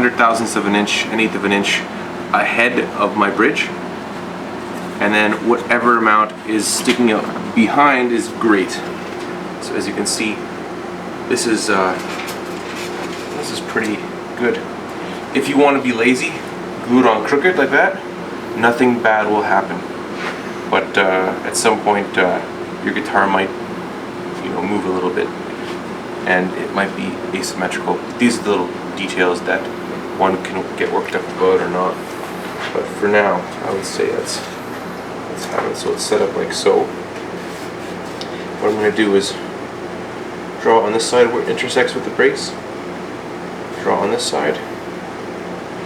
100,000ths of an inch, an eighth of an inch ahead of my bridge, and then whatever amount is sticking out behind is great. So as you can see, this is pretty good. If you want to be lazy, glue it on crooked like that, nothing bad will happen. But at some point your guitar might, you know, move a little bit and it might be asymmetrical. These are the little details that one can get worked up about or not. But for now, I would say let's have it so it's set up like so. What I'm going to do is draw on this side where it intersects with the brace. Draw on this side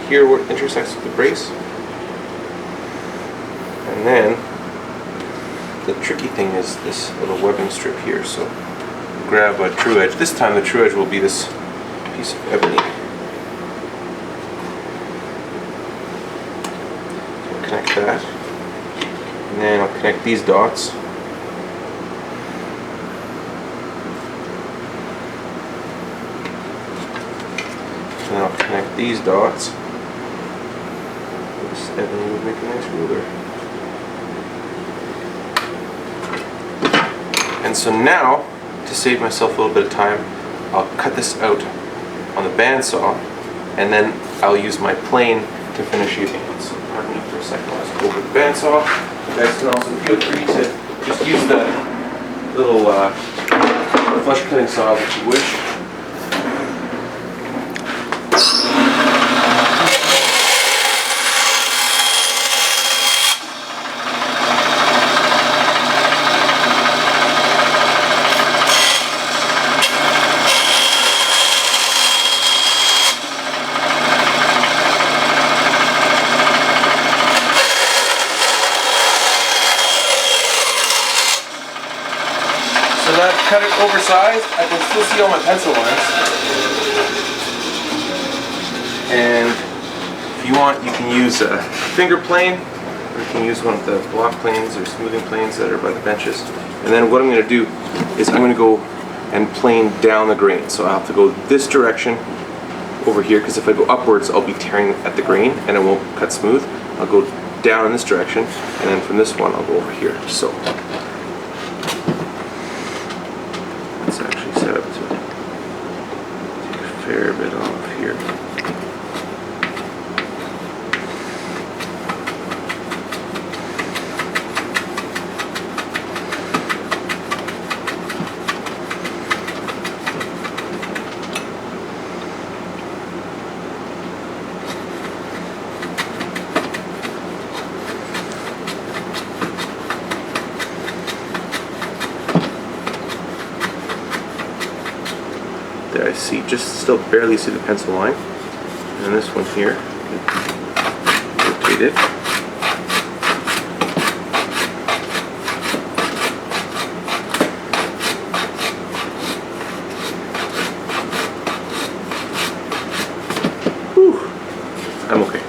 here where it intersects with the brace. And then the tricky thing is this little webbing strip here. So grab a true edge. This time the true edge will be this piece of ebony. So I'll connect that. And then I'll connect these dots. And I'll connect these dots. This ebony would make a nice ruler. And so now, to save myself a little bit of time, I'll cut this out on the bandsaw, and then I'll use my plane to finish using it. So pardon me for a second, let's go over the bandsaw. You guys can also feel free to just use the little flush cutting saw if you wish. So that I've cut it oversized, I can still see all my pencil lines. And if you want, you can use a finger plane, or you can use one of the block planes or smoothing planes that are by the benches. And then what I'm going to do is I'm going to go and plane down the grain. So I'll have to go this direction over here, because if I go upwards, I'll be tearing at the grain and it won't cut smooth. I'll go down in this direction, and then from this one, I'll go over here. So it's actually set up to take a fair bit off here. There I see, just still barely see the pencil line. And this one here, rotate it. Whew, I'm okay.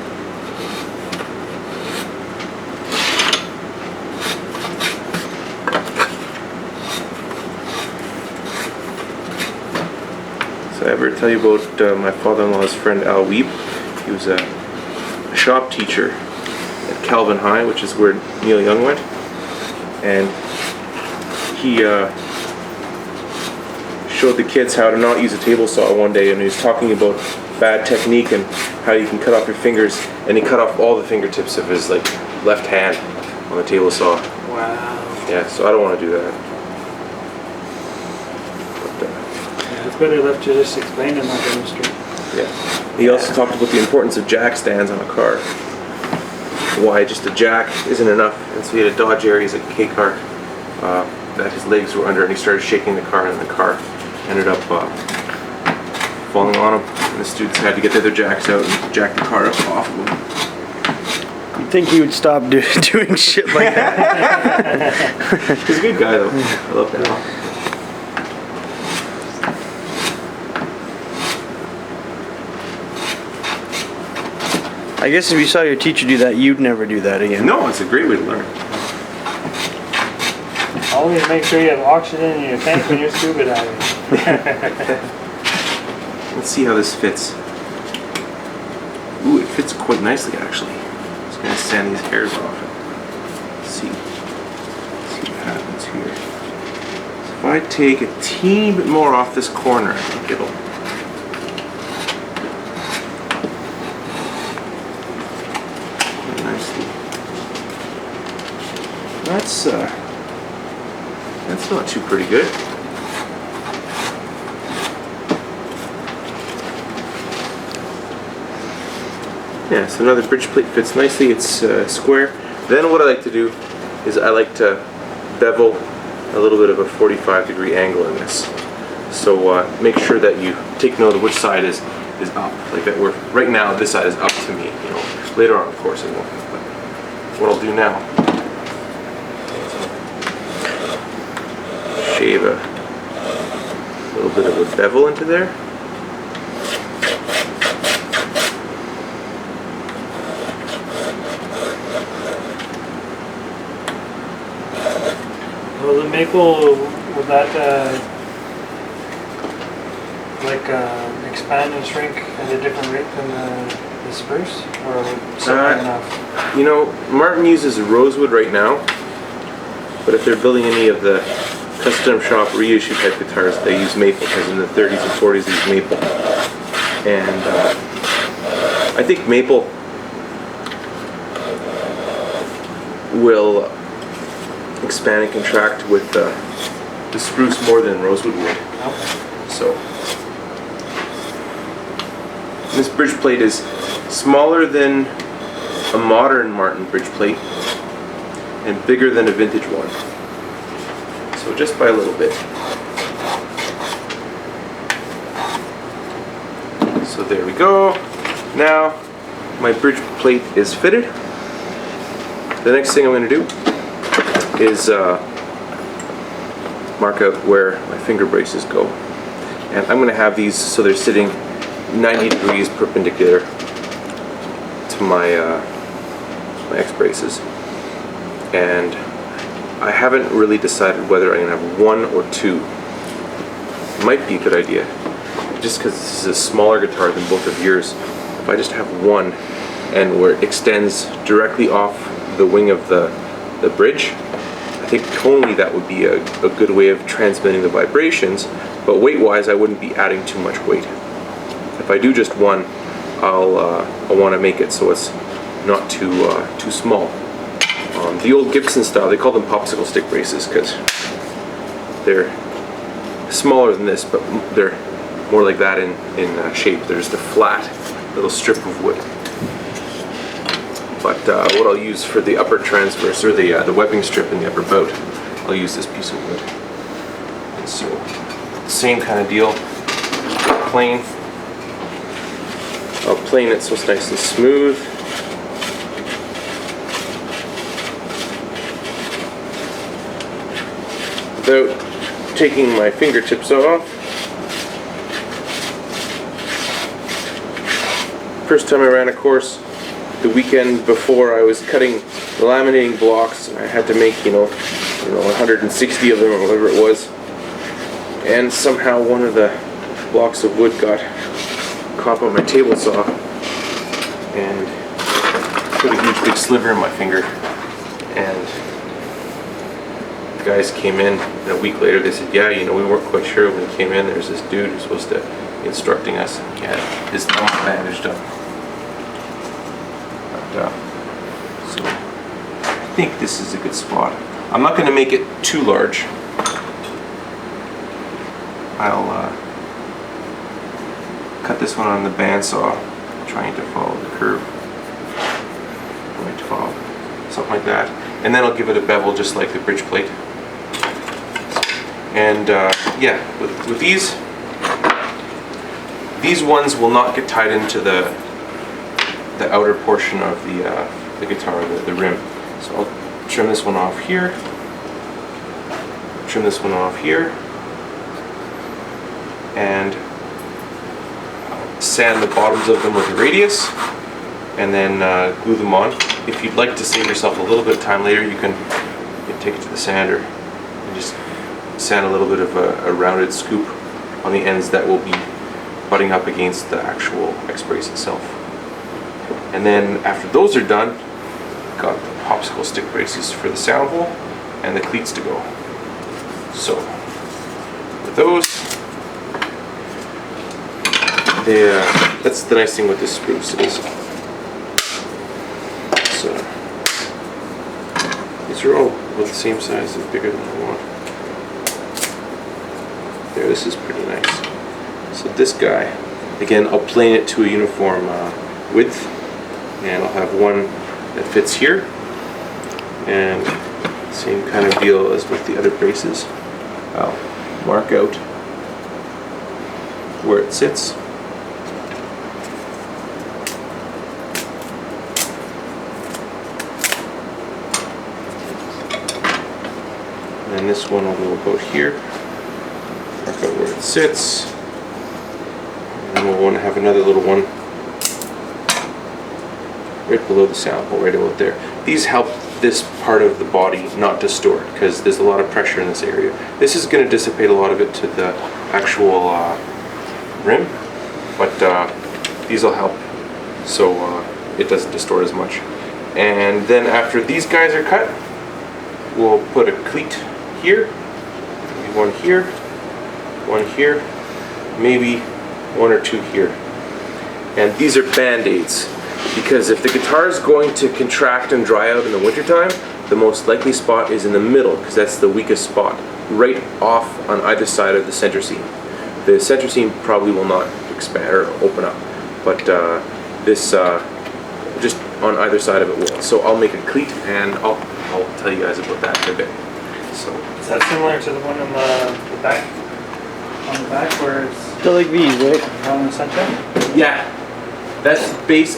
So I ever tell you about my father-in-law's friend Al Weeb? He was a shop teacher at Calvin High, which is where Neil Young went, and he showed the kids how to not use a table saw one day, and he was talking about bad technique and how you can cut off your fingers, and he cut off all the fingertips of his left hand on the table saw. Wow. Yeah, so I don't want to do that. It's better left to just explain and not demonstrate. Yeah. He also talked about the importance of jack stands on a car. Why just a jack isn't enough. And so he had a Dodge Aries, a K car, that his legs were under, and he started shaking the car, and the car ended up falling on him. And the students had to get the other jacks out and jack the car up off of him. You'd think he would stop doing shit like that. He's a good guy though. I love that. I guess if you saw your teacher do that, you'd never do that again. No, it's a great way to learn. Always make sure you have oxygen in your tank when you're scuba diving. Let's see how this fits. quite nicely actually. Just gonna sand these hairs off and see what happens here. So if I take a teeny bit more off this corner, I think it'll quite nicely. That's not too pretty good. Yeah, so now the bridge plate fits nicely, it's square. Then what I like to do is I like to bevel a little bit of a 45-degree angle in this. So make sure that you take note of which side is up. Like that, right now this side is up to me. You know, later on of course it won't. But what I'll do now, shave a little bit of a bevel into there. Will the maple, would that expand and shrink at a different rate than the spruce, or similar enough? You know, Martin uses rosewood right now, but if they're building any of the custom shop reissue type guitars, they use maple, because in the 30s and 40s they used maple. And I think maple will expand and contract with the spruce more than rosewood would. So this bridge plate is smaller than a modern Martin bridge plate and bigger than a vintage one. So just by a little bit. So there we go. Now my bridge plate is fitted. The next thing I'm going to do is mark out where my finger braces go. And I'm going to have these so they're sitting 90 degrees perpendicular to my X braces. And I haven't really decided whether I'm going to have one or two. It might be a good idea, just because this is a smaller guitar than both of yours. If I just have one and where it extends directly off the wing of the bridge, I think tonally that would be a good way of transmitting the vibrations, but weight-wise I wouldn't be adding too much weight. If I do just one, I'll want to make it so it's not too small. The old Gibson style, they call them popsicle stick braces because they're smaller than this, but they're more like that in shape. They're just a flat little strip of wood. But what I'll use for the upper transverse, or the webbing strip in the upper bout, I'll use this piece of wood. And so, same kind of deal, plane. I'll plane it so it's nice and smooth. Without taking my fingertips off. First time I ran a course, the weekend before, I was cutting the laminating blocks. I had to make, 160 of them or whatever it was. And somehow one of the blocks of wood got caught on my table saw and put a huge big sliver in my finger. And the guys came in, and a week later they said, yeah, we weren't quite sure when he came in. There's this dude who's supposed to be instructing us. He had his thumb bandaged up. So I think this is a good spot. I'm not going to make it too large. I'll cut this one on the bandsaw, trying to follow the curve. 12, something like that. And then I'll give it a bevel just like the bridge plate. And yeah, with these ones will not get tied into the outer portion of the guitar, the rim. So I'll trim this one off here, trim this one off here, and sand the bottoms of them with a radius, and then glue them on. If you'd like to save yourself a little bit of time later, you can take it to the sander and just sand a little bit of a rounded scoop on the ends that will be butting up against the actual X brace itself. And then after those are done, got the popsicle stick braces for the sound hole and the cleats to go. So with those, that's the nice thing with this spruce is these are all about the same size and bigger than I want. There, this is pretty nice. So this guy, again, I'll plane it to a uniform width, and I'll have one that fits here, and same kind of deal as with the other braces. I'll mark out where it sits. And this one will go about here. Mark out where it sits. And then we'll want to have another little one right below the sound hole, right about there. These help this part of the body not distort because there's a lot of pressure in this area. This is going to dissipate a lot of it to the actual rim, but these will help so it doesn't distort as much. And then after these guys are cut, we'll put a cleat here, maybe one here, maybe one or two here. And these are band-aids, because if the guitar is going to contract and dry out in the wintertime, the most likely spot is in the middle, because that's the weakest spot, right off on either side of the center seam. The center seam probably will not expand or open up, but this just on either side of it will. So I'll make a cleat, and I'll tell you guys about that in a bit. So Is that similar to the one on the back? On the back where it's They're like these, right? on the center? yeah, that's base.